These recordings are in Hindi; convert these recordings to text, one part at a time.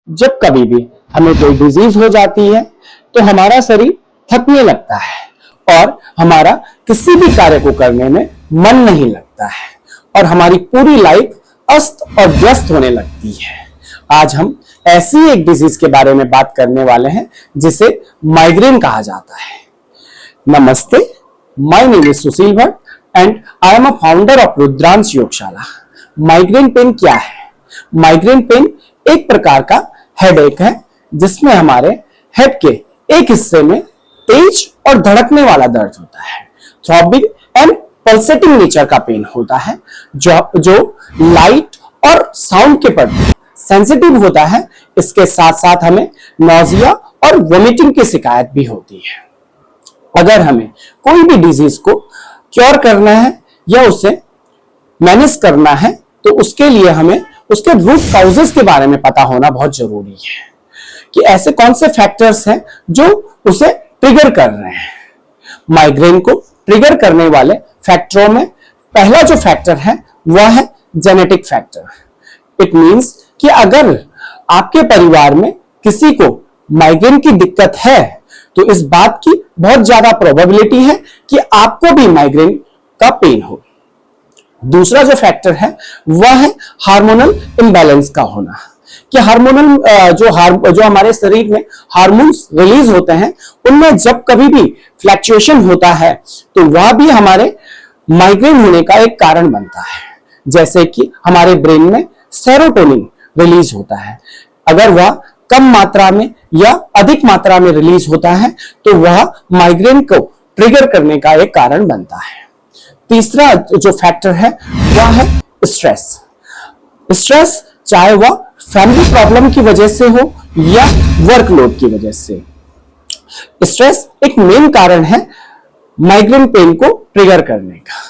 जब कभी भी हमें कोई डिजीज हो जाती है तो हमारा शरीर थकने लगता है और हमारा किसी भी कार्य को करने में मन नहीं लगता है और हमारी पूरी लाइफ अस्त और व्यस्त होने लगती है। आज हम ऐसी एक डिजीज के बारे में बात करने वाले हैं जिसे माइग्रेन कहा जाता है। नमस्ते, my name is Sushil Bhatt and I am a founder of Rudransh Yogshala. Migraine pain क्या है? माइग्रेन पेन एक प्रकार का हेडेक है जिसमें हमारे हेड के एक हिस्से में तेज और धड़कने वाला दर्द होता है। थ्रॉबिंग एंड पल्सेटिंग नेचर का पेन होता है जो लाइट और साउंड के प्रति सेंसिटिव होता है। इसके साथ साथ हमें नॉजिया और वोमिटिंग की शिकायत भी होती है। अगर हमें कोई भी डिजीज को क्योर करना है या उसे मैनेज करना है तो उसके लिए हमें उसके रूट काउजेस के बारे में पता होना बहुत जरूरी है कि ऐसे कौन से फैक्टर्स हैं जो उसे ट्रिगर कर रहे हैं। माइग्रेन को ट्रिगर करने वाले फैक्टरों में पहला जो फैक्टर है वह है जेनेटिक फैक्टर। इट मींस कि अगर आपके परिवार में किसी को माइग्रेन की दिक्कत है तो इस बात की बहुत ज्यादा प्रोबेबिलिटी है कि आपको भी माइग्रेन का पेन हो। दूसरा जो फैक्टर है वह है हार्मोनल इम्बैलेंस का होना कि हार्मोनल जो हमारे शरीर में हार्मोन्स रिलीज होते हैं उनमें जब कभी भी फ्लक्चुएशन होता है तो वह भी हमारे माइग्रेन होने का एक कारण बनता है। जैसे कि हमारे ब्रेन में सेरोटोनिन रिलीज होता है, अगर वह कम मात्रा में या अधिक मात्रा में रिलीज होता है तो वह माइग्रेन को ट्रिगर करने का एक कारण बनता है। तीसरा जो फैक्टर है वह है स्ट्रेस। स्ट्रेस चाहे वह फैमिली प्रॉब्लम की वजह से हो या वर्कलोड की वजह से, स्ट्रेस एक मेन कारण है माइग्रेन पेन को ट्रिगर करने का।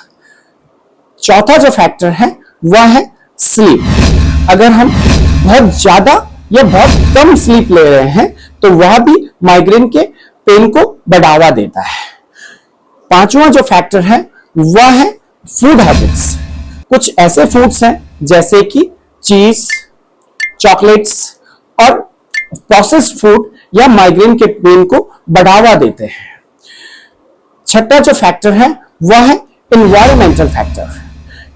चौथा जो फैक्टर है वह है स्लीप। अगर हम बहुत ज्यादा या बहुत कम स्लीप ले रहे हैं तो वह भी माइग्रेन के पेन को बढ़ावा देता है। पांचवा जो फैक्टर है वह है फूड हैबिट्स। कुछ ऐसे फूड्स हैं जैसे कि चीज, चॉकलेट्स और प्रोसेस्ड फूड या माइग्रेन के पेन को बढ़ावा देते हैं। छठा जो फैक्टर है वह है एनवायरमेंटल फैक्टर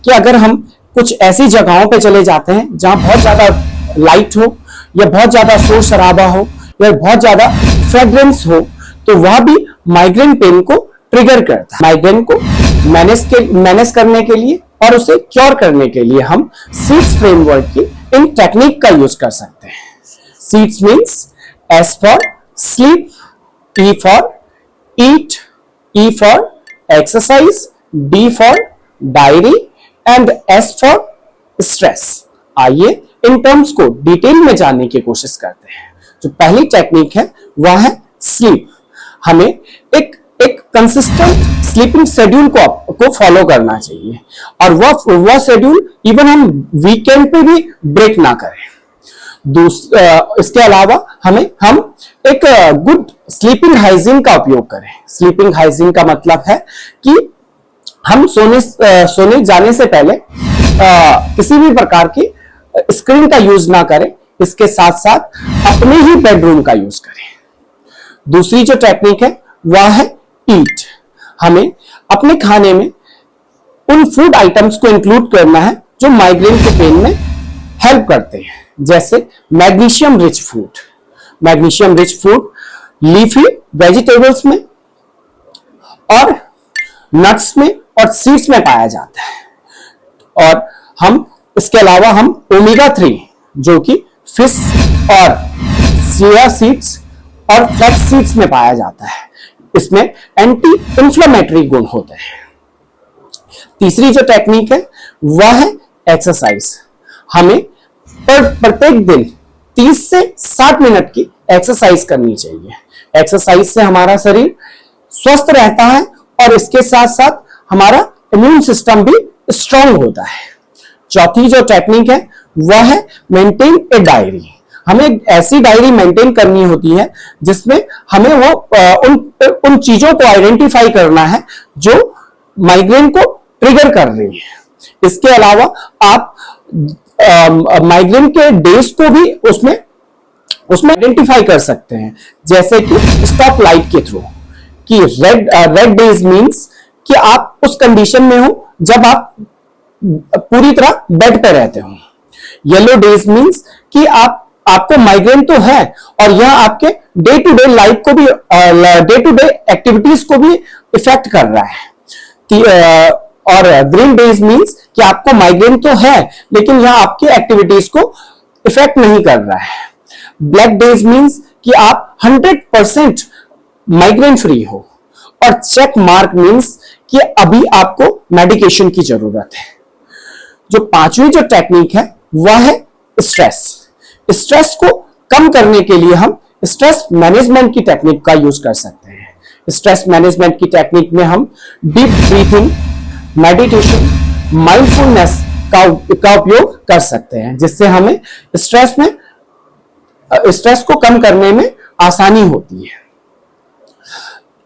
कि अगर हम कुछ ऐसी जगहों पे चले जाते हैं जहां बहुत ज्यादा लाइट हो या बहुत ज्यादा शोर शराबा हो या बहुत ज्यादा फ्रेग्रेंस हो तो वह भी माइग्रेन पेन को ट्रिगर करता है। माइग्रेन को मैनेज करने के लिए और उसे क्योर करने के लिए हम सीड्स फ्रेमवर्क की इन टेक्निक का यूज कर सकते हैं। Seeds means S for sleep, E for eat, E for exercise, D for diary and S for stress. आइए इन टर्म्स को डिटेल में जानने की कोशिश करते हैं। जो पहली टेक्निक है वह है स्लीप। हमें एक कंसिस्टेंट स्लीपिंग शेड्यूल को फॉलो करना चाहिए और वह शेड्यूल इवन हम वीकेंड पे भी ब्रेक ना करें। इसके अलावा हम एक गुड स्लीपिंग हाइजीन का उपयोग करें। स्लीपिंग हाइजीन का मतलब है कि हम सोने जाने से पहले किसी भी प्रकार की स्क्रीन का यूज ना करें। इसके साथ साथ अपने ही बेडरूम का यूज करें। दूसरी जो टेक्निक है वह है ईट। हमें अपने खाने में उन फूड आइटम्स को इंक्लूड करना है जो माइग्रेन के पेन में हेल्प करते हैं, जैसे magnesium rich food. Magnesium rich food leafy vegetables में और नट्स में और सीड्स में पाया जाता है। और हम इसके अलावा हम ओमेगा 3 जो कि फिश और चिया सीड्स और फ्लैक्स सीड्स में पाया जाता है, इसमें एंटी इंफ्लेमेटरी गुण होते हैं। तीसरी जो टेक्निक है वह है एक्सरसाइज। हमें प्रत्येक दिन 30 से 60 मिनट की एक्सरसाइज करनी चाहिए। एक्सरसाइज से हमारा शरीर स्वस्थ रहता है और इसके साथ साथ हमारा इम्यून सिस्टम भी स्ट्रांग होता है। चौथी जो टेक्निक है वह है मेंटेन ए डायरी। हमें एक ऐसी डायरी मेंटेन करनी होती है जिसमें हमें उन चीजों को आइडेंटिफाई करना है जो माइग्रेन को ट्रिगर कर रही है। इसके अलावा आप माइग्रेन के डेज को भी उसमें उसमें आइडेंटिफाई कर सकते हैं, जैसे कि स्टॉप लाइट के थ्रू कि रेड डेज मींस कि आप उस कंडीशन में हो जब आप पूरी तरह बेड पे रहते हो। येलो डेज मींस कि आपको माइग्रेन तो है और यह आपके डे टू डे लाइफ को भी, डे टू डे एक्टिविटीज को भी इफेक्ट कर रहा है। और ग्रीन डेज मींस कि आपको माइग्रेन तो है लेकिन यह आपकी एक्टिविटीज को इफेक्ट नहीं कर रहा है। ब्लैक डेज मींस कि आप 100% माइग्रेन फ्री हो। और चेक मार्क मींस कि अभी आपको मेडिकेशन की जरूरत है। जो पांचवी जो टेक्निक है वह है स्ट्रेस। स्ट्रेस को कम करने के लिए हम स्ट्रेस मैनेजमेंट की टेक्निक का यूज कर सकते हैं। स्ट्रेस मैनेजमेंट की टेक्निक में हम डीप ब्रीथिंग, मेडिटेशन, माइंडफुलनेस का उपयोग कर सकते हैं, जिससे हमें स्ट्रेस को कम करने में आसानी होती है।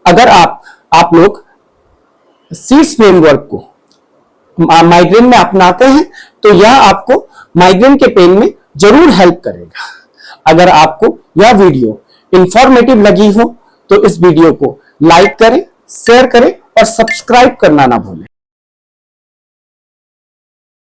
अगर आप लोग सीड्स फ्रेमवर्क को माइग्रेन में अपनाते हैं तो यह आपको माइग्रेन के पेन में जरूर हेल्प करेगा। अगर आपको यह वीडियो इंफॉर्मेटिव लगी हो तो इस वीडियो को लाइक करें, शेयर करें और सब्सक्राइब करना ना भूलें।